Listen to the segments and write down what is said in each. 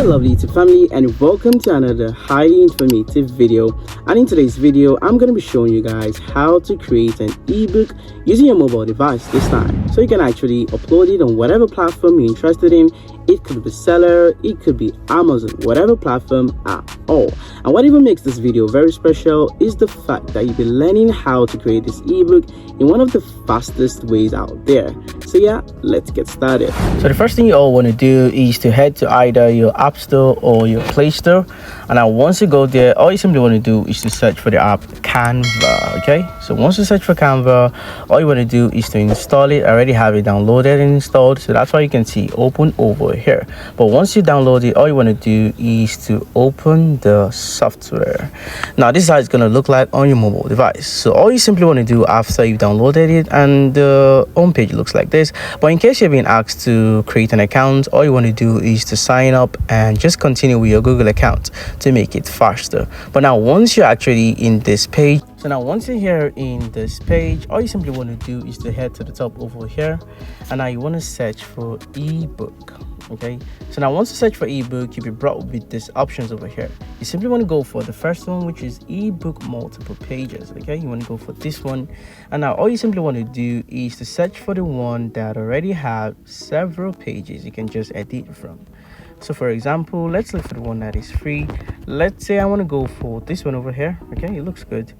lovely YouTube family, and welcome to another highly informative video. And in today's video I'm going to be showing you guys how to create an ebook using your mobile device this time, so you can actually upload it on whatever platform you're interested in. It could be Selar, it could be Amazon, whatever platform at all. And what even makes this video very special is the fact that you'll be learning how to create this ebook in one of the fastest ways out there. So yeah, let's get started. So the first thing you all want to do is to head to either your App Store or your Play Store. And now once you go there, all you simply want to do is to search for the app Canva. Okay, so once you search for Canva, all you want to do is to install it. I already have it downloaded and installed, so that's why you can see open over here. But once you download it, all you want to do is to open the software. Now this is how it's going to look like on your mobile device. So all you simply want to do after you've downloaded it, and the home page looks like this. But in case you're being asked to create an account, all you want to do is to sign up and just continue with your Google account to make it faster. But now once you're actually in this page, so now once you're here in this page, all you simply want to do is to head to the top over here, and now you want to search for ebook. Okay, so now once you search for ebook, you'll be brought with these options over here. You simply want to go for the first one, which is ebook multiple pages. Okay, you want to go for this one, and now all you simply want to do is to search for the one that already have several pages you can just edit from. So for example, let's look for the one that is free. Let's say I want to go for this one over here. Okay, it looks good.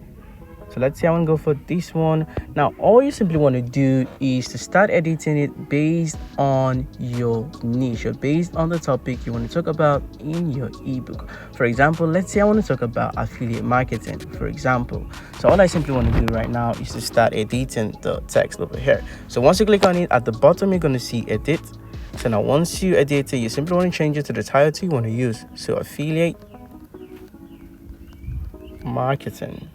So let's say I want to go for this one. Now all you simply want to do is to start editing it based on your niche, or based on the topic you want to talk about in your ebook. For example, let's say I want to talk about affiliate marketing, for example. So all I simply want to do right now is to start editing the text over here. So once you click on it, at the bottom you're going to see edit. So now once you edit it, you simply want to change it to the title you want to use. So affiliate marketing.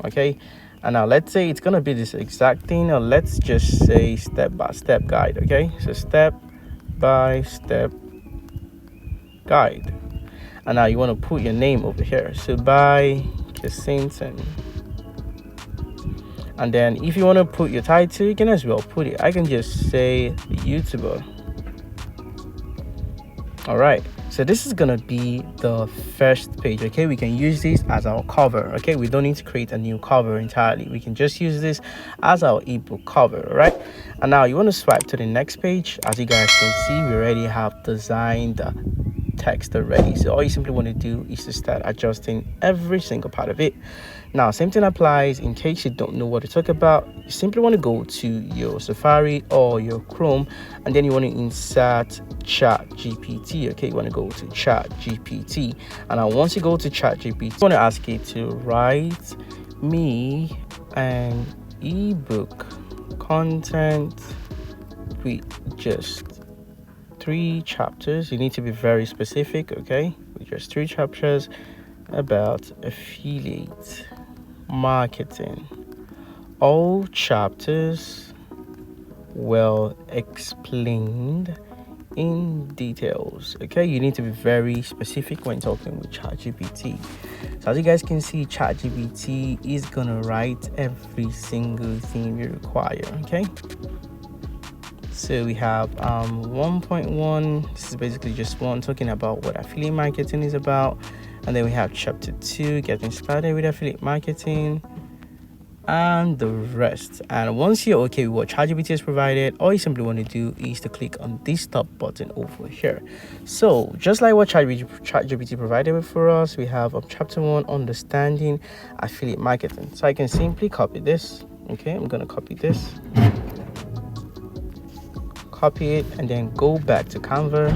Okay, and now let's say it's gonna be this exact thing, or let's just say step-by-step guide. Okay, so step-by-step guide, and now you want to put your name over here, so by Kensington. And then if you want to put your title, you can as well put it. I can just say YouTuber. All right, so this is gonna be the first page. Okay, we can use this as our cover. Okay, we don't need to create a new cover entirely. We can just use this as our ebook cover. All right, and now you want to swipe to the next page. As you guys can see, we already have designed the text already. So all you simply want to do is to start adjusting every single part of it. Now same thing applies in case you don't know what to talk about. You simply want to go to your Safari or your Chrome, and then you want to insert Chat GPT. Okay, you want to go to Chat GPT, and now once you go to Chat GPT, you want to ask it to write me an ebook content with just 3 chapters. You need to be very specific. Okay, with just 3 chapters about affiliate marketing. All chapters well explained in details. Okay, you need to be very specific when talking with ChatGPT. So as you guys can see, ChatGPT is gonna write every single thing you require. Okay, so we have 1.1. This is basically just one talking about what affiliate marketing is about, and then we have chapter 2, getting started with affiliate marketing, and the rest. And once you're okay with what ChatGPT has provided, all you simply want to do is to click on this top button over here. So just like what ChatGPT provided for us, we have chapter 1, understanding affiliate marketing. So I can simply copy this. Okay, I'm gonna copy this, copy it, and then go back to Canva.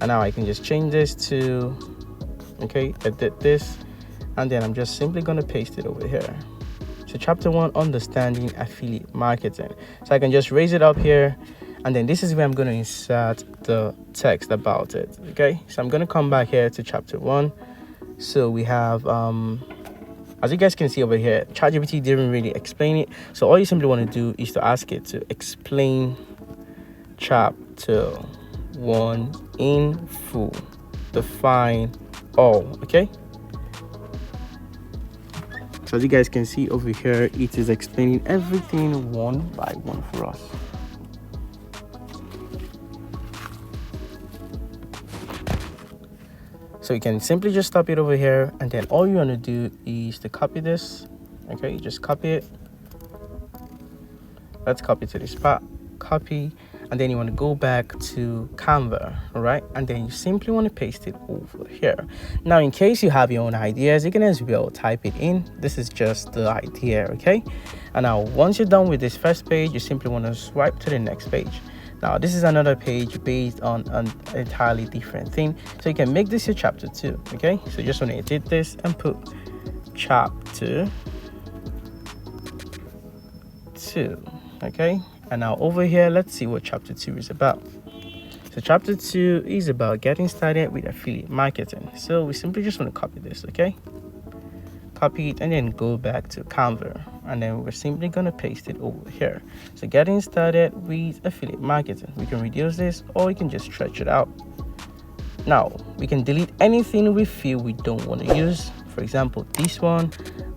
And now I can just change this to, okay, edit this, and then I'm just simply going to paste it over here. So chapter 1, understanding affiliate marketing. So I can just raise it up here, and then this is where I'm going to insert the text about it. Okay, so I'm going to come back here to chapter 1. So we have as you guys can see over here, ChatGPT didn't really explain it, so all you simply want to do is to ask it to explain chapter 1 in full, define all. Okay, so as you guys can see over here, it is explaining everything one by one for us. So you can simply just stop it over here, and then all you want to do is to copy this. Okay, you just copy it. Let's copy to this spot, copy, and then you want to go back to Canva, all right? And then you simply want to paste it over here. Now, in case you have your own ideas, you can as well type it in. This is just the idea, okay? And now once you're done with this first page, you simply want to swipe to the next page. Now, this is another page based on an entirely different thing. So you can make this your chapter 2, okay? So you just want to edit this and put chapter 2, okay? And now over here, let's see what chapter 2 is about. So chapter 2 is about getting started with affiliate marketing. So we simply just want to copy this, okay? Copy it and then go back to Canva, and then we're simply going to paste it over here. So getting started with affiliate marketing, we can reduce this or we can just stretch it out. Now we can delete anything we feel we don't want to use, for example this one,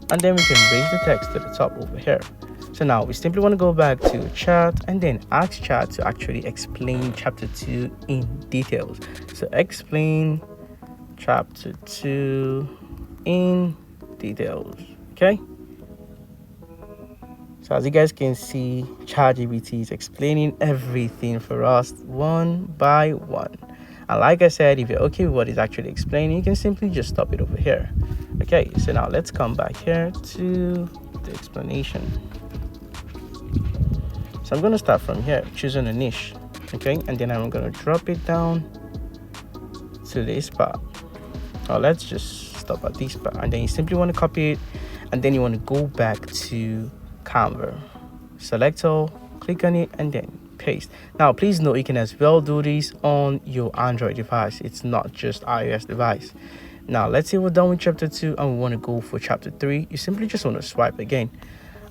and then we can raise the text to the top over here. So now we simply want to go back to chat and then ask chat to actually explain chapter 2 in details. So explain chapter 2 in details, okay? So as you guys can see, ChatGPT is explaining everything for us one by one. And like I said, if you're okay with what it's actually explaining, you can simply just stop it over here. Okay, so now let's come back here to the explanation. So I'm going to start from here, choosing a niche, okay? And then I'm going to drop it down to this part. Now let's just stop at this part, and then you simply want to copy it, and then you want to go back to Canva, select all, click on it, and then paste. Now please note you can as well do this on your Android device. It's not just iOS device. Now let's say we're done with chapter 2 and we want to go for chapter 3. You simply just want to swipe again.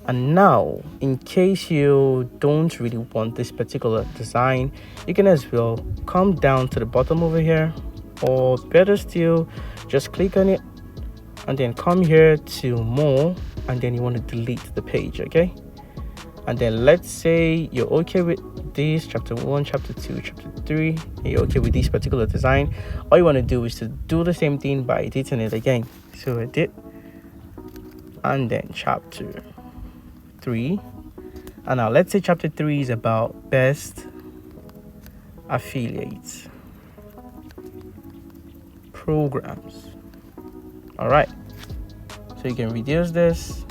And now, in case you don't really want this particular design, you can as well come down to the bottom over here, or better still, just click on it and then come here to more, and then you want to delete the page, okay? And then let's say you're okay with this chapter 1, chapter 2, chapter 3, and you're okay with this particular design. All you want to do is to do the same thing by editing it again. So edit, and then chapter 3. And now let's say chapter 3 is about best affiliates programs. All right, so you can reduce this,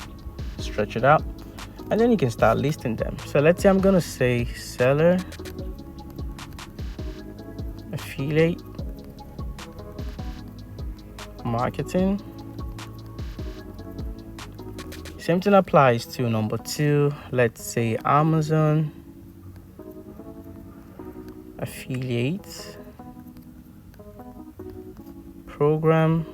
stretch it out, and then you can start listing them. So let's say I'm gonna say Selar affiliate marketing. Same thing applies to number 2. Let's say Amazon affiliate program.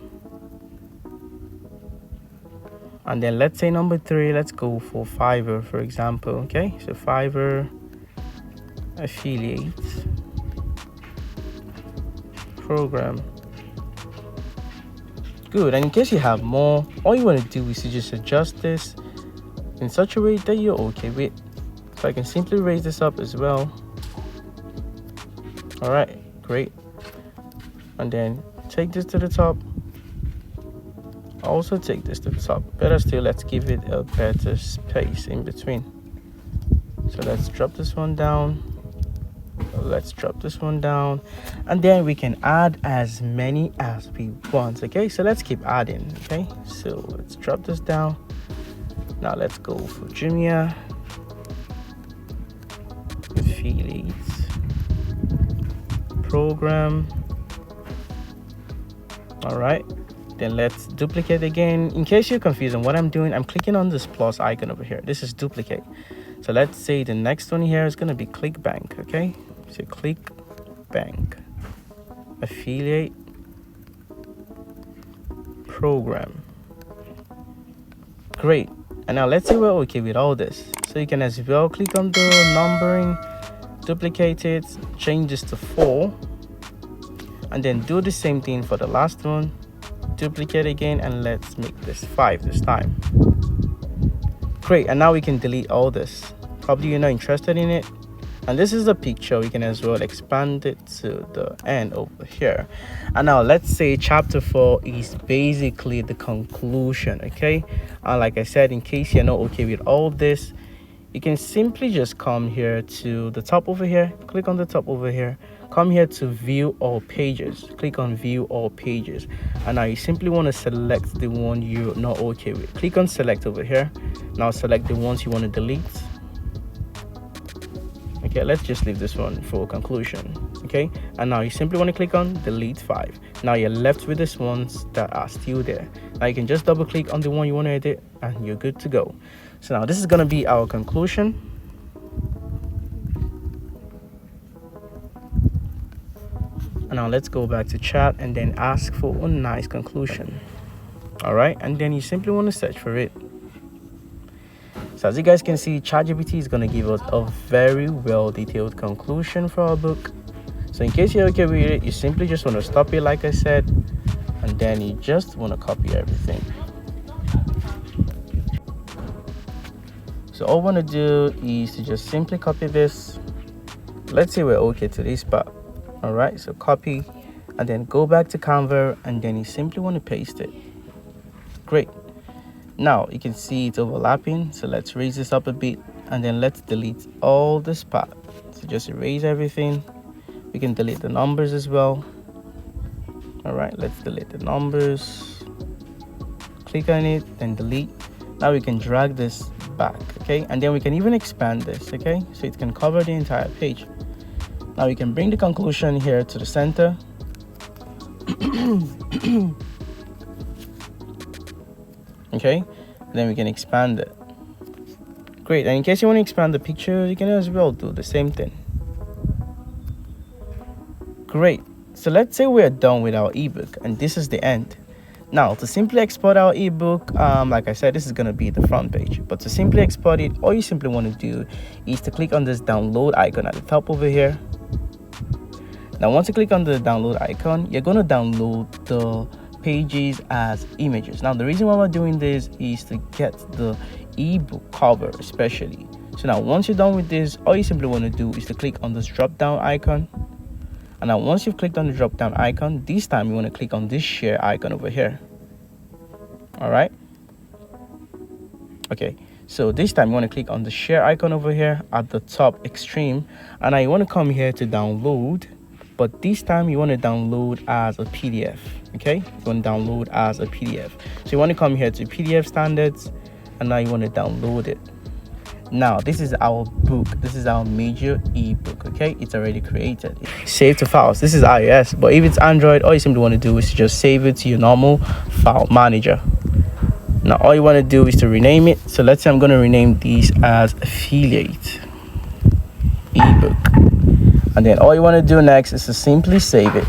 And then let's say number 3, let's go for Fiverr, for example. Okay, so Fiverr affiliate program. Good. And in case you have more, all you want to do is to just adjust this in such a way that you're okay with. So I can simply raise this up as well. All right, great. And then take this to the top. Also take this to the top. Better still, let's give it a better space in between. So let's drop this one down. Let's drop this one down, and then we can add as many as we want. Okay, so let's keep adding. Okay, so let's drop this down. Now let's go for Jumia affiliates program. All right, then let's duplicate again. In case you're confused on what I'm doing, I'm clicking on this plus icon over here. This is duplicate. So let's say the next one here is going to be ClickBank. Okay, so ClickBank affiliate program. Great. And now let's say we're okay with all this. So you can as well click on the numbering, duplicate it, change this to 4, and then do the same thing for the last one. Duplicate again, and let's make this 5 this time. Great. And now we can delete all this. Probably you're not interested in it, And this is the picture. We can as well expand it to the end over here. And now let's say chapter 4 is basically the conclusion. Okay, and like I said, in case you're not okay with all this, you can simply just come here to the top over here, click on the top over here, come here to view all pages, click on view all pages, and now you simply want to select the one you're not okay with. Click on select over here. Now select the ones you want to delete. Okay, let's just leave this one for conclusion. Okay, and now you simply want to click on delete 5. Now you're left with these ones that are still there. Now you can just double click on the one you want to edit and you're good to go. So now this is going to be our conclusion. And now let's go back to chat and then ask for a nice conclusion. All right, and then you simply want to search for it. So as you guys can see, ChatGPT is going to give us a very well detailed conclusion for our book. So in case you're okay with it, you simply just want to stop it like I said, and then you just want to copy everything. So all we want to do is to just simply copy this. Let's say we're okay to this part. All right, so copy and then go back to Canva, and then you simply want to paste it. Great. Now you can see it's overlapping, so let's raise this up a bit and then let's delete all this part. So just erase everything. We can delete the numbers as well. All right, let's delete the numbers. Click on it, then delete. Now we can drag this back, okay, and then we can even expand this, okay, so it can cover the entire page. Now we can bring the conclusion here to the center. Okay, then we can expand it. Great. And in case you want to expand the picture, you can as well do the same thing. Great. So let's say we're done with our ebook and this is the end. Now to simply export our ebook, like I said, this is going to be the front page, but to simply export it, all you simply want to do is to click on this download icon at the top over here. Now once you click on the download icon, you're going to download the pages as images. Now the reason why we're doing this is to get the ebook cover especially. So now once you're done with this, all you simply want to do is to click on this drop down icon. And now once you've clicked on the drop down icon, this time you want to click on this share icon over here. All right, okay, so this time you want to click on the share icon over here at the top extreme, and now you want to come here to download, but this time you want to download as a PDF. Okay, you want to download as a PDF. So you want to come here to PDF standards, and now you want to download it. Now this is our book. This is our major ebook. Okay, it's already created. Save to files. This is iOS, but if it's Android, all you simply want to do is to just save it to your normal file manager. Now all you want to do is to rename it. So let's say I'm going to rename these as affiliate ebook, and then all you want to do next is to simply save it,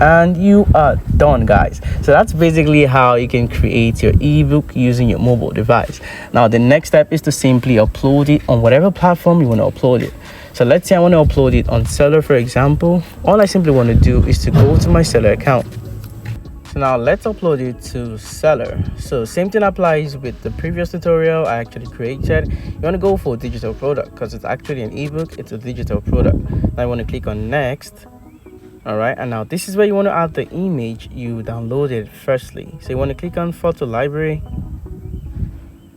and you are done, guys. So that's basically how you can create your ebook using your mobile device. Now the next step is to simply upload it on whatever platform you want to upload it. So let's say I want to upload it on Selar, for example. All I simply want to do is to go to my Selar account. So now let's upload it to Selar. So same thing applies with the previous tutorial I actually created. You want to go for a digital product because it's actually an ebook. It's a digital product. Now I want to click on next. All right, and now this is where you want to add the image you downloaded firstly. So you want to click on photo library.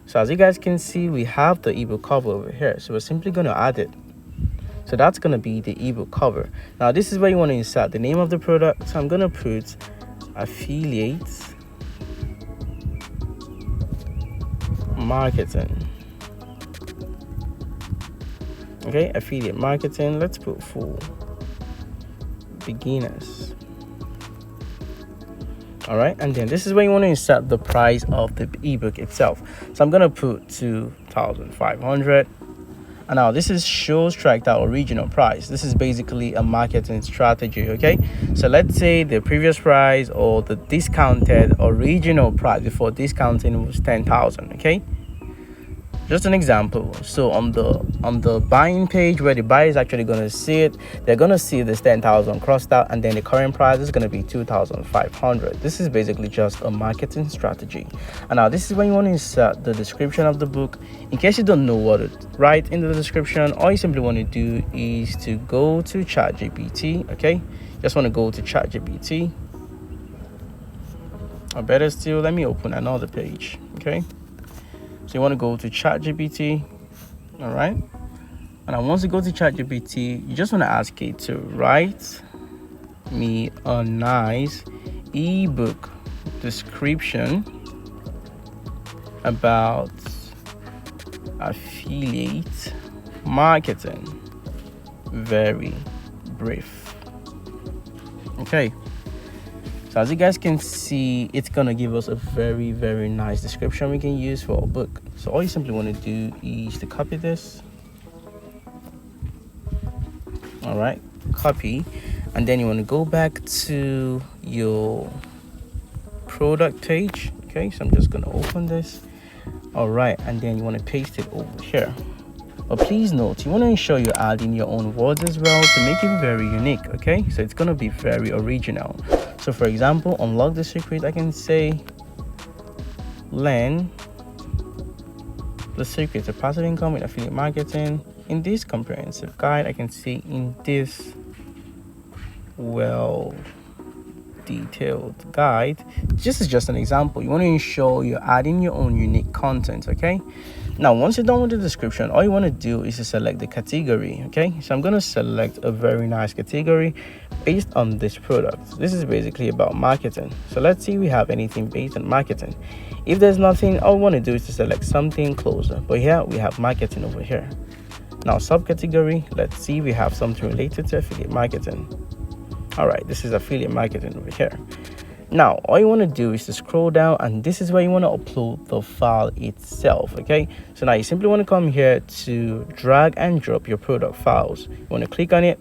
So as you guys can see, we have the ebook cover over here, so we're simply going to add it. So that's going to be the ebook cover. Now this is where you want to insert the name of the product. So I'm going to put affiliate marketing. Okay, affiliate marketing. Let's put full beginners. All right, and then this is where you want to insert the price of the ebook itself. So I'm going to put 2,500. And now this is shows tracked our original price. This is basically a marketing strategy. Okay, so let's say the previous price or the discounted original price before discounting was 10,000. Okay, Just an example. So on the buying page where the buyer is actually going to see it, they're going to see this 10,000 crossed out, and then the current price is going to be 2,500. This is basically just a marketing strategy. And now this is when you want to insert the description of the book. In case you don't know what to write in the description, all you simply want to do is to go to ChatGPT. Okay, just want to go to ChatGPT, or better still, let me open another page. Okay, so you want to go to ChatGPT, all right? And once you go to ChatGPT, you just want to ask it to write me a nice ebook description about affiliate marketing. Very brief. Okay. So as you guys can see, it's gonna give us a very nice description we can use for our book. So all you simply want to do is to copy this. All right, copy, and then you want to go back to your product page. Okay, so I'm just gonna open this. All right, and then you want to paste it over here. But please note, you want to ensure you add in your own words as well to make it very unique. Okay, so it's gonna be very original. So for example, unlock the secret, I can say learn the secret to passive income with affiliate marketing in this comprehensive guide. I can say in this well detailed guide. This is just an example. You want to ensure you're adding your own unique content. Okay, now once you're done with the description, all you want to do is to select the category. Okay, so I'm going to select a very nice category based on this product. This is basically about marketing. So let's see if we have anything based on marketing. If there's nothing, all I want to do is to select something closer. But here we have marketing over here. Now subcategory, let's see if we have something related to affiliate marketing. All right, this is affiliate marketing over here. Now all you want to do is to scroll down, and this is where you want to upload the file itself. Okay, so now you simply want to come here to drag and drop your product files. You want to click on it,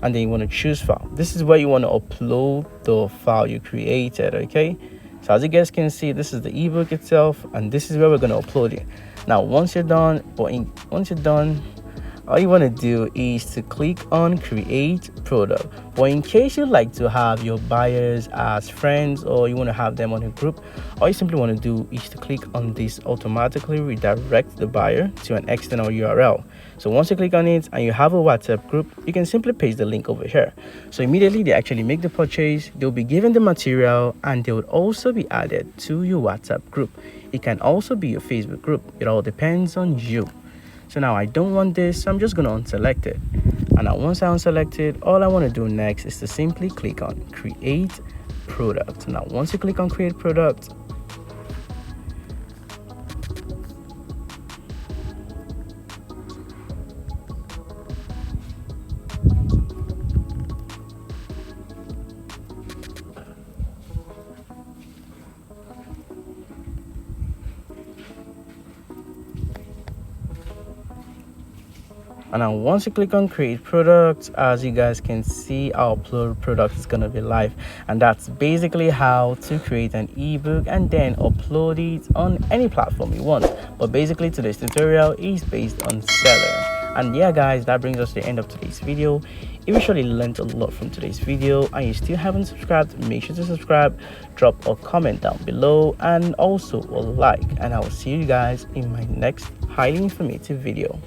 and then you want to choose file. This is where you want to upload the file you created. Okay, so as you guys can see, this is the ebook itself, and this is where we're going to upload it. Now once you're done, all you want to do is to click on create product. But in case you'd like to have your buyers as friends, or you want to have them on a group, all you simply want to do is to click on this automatically redirect the buyer to an external URL. So once you click on it and you have a WhatsApp group, you can simply paste the link over here. So immediately they actually make the purchase, they'll be given the material, and they would also be added to your WhatsApp group. It can also be your Facebook group. It all depends on you. So now I don't want this, so I'm just going to unselect it. And now once I unselect it, all I want to do next is to simply click on create product. Now once you click on create product, and now once you click on create product, as you guys can see, our upload product is going to be live. And that's basically how to create an ebook and then upload it on any platform you want. But basically today's tutorial is based on Selar. And yeah guys, that brings us to the end of today's video. If you surely learned a lot from today's video and you still haven't subscribed, make sure to subscribe, drop a comment down below, and also a like. And I will see you guys in my next highly informative video.